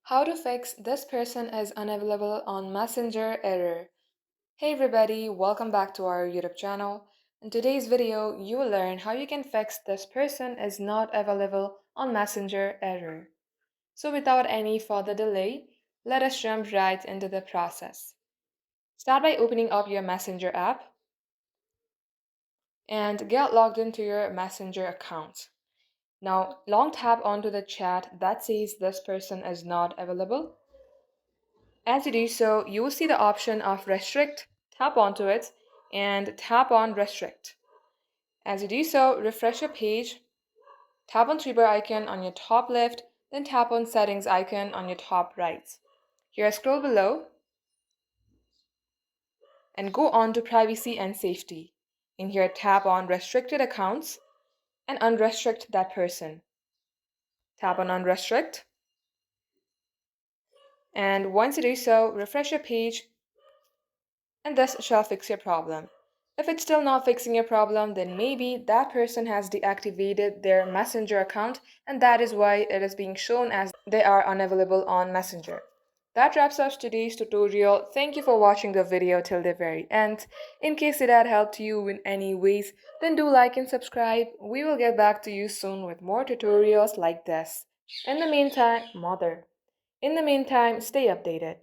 How to fix this person is unavailable on Messenger error. Hey everybody, welcome back to our YouTube channel. In today's video, you will learn how you can fix this person is not available on Messenger error. So without any further delay, let us jump right into the process. Start by opening up your Messenger app and get logged into your Messenger account. Now, long tap onto the chat that says this person is not available. As you do so, you will see the option of restrict, tap onto it, and tap on restrict. As you do so, refresh your page, tap on three bar icon on your top left, then tap on settings icon on your top right. Here scroll below and go on to privacy and safety. In here tap on restricted accounts and unrestrict that person. Tap on unrestrict. And once you do so, refresh your page and this shall fix your problem. If it's still not fixing your problem, then maybe that person has deactivated their Messenger account and that is why it is being shown as they are unavailable on Messenger. That wraps up today's tutorial. Thank you for watching the video till the very end. In case it had helped you in any ways, then do like and subscribe. We will get back to you soon with more tutorials like this. In the meantime, stay updated.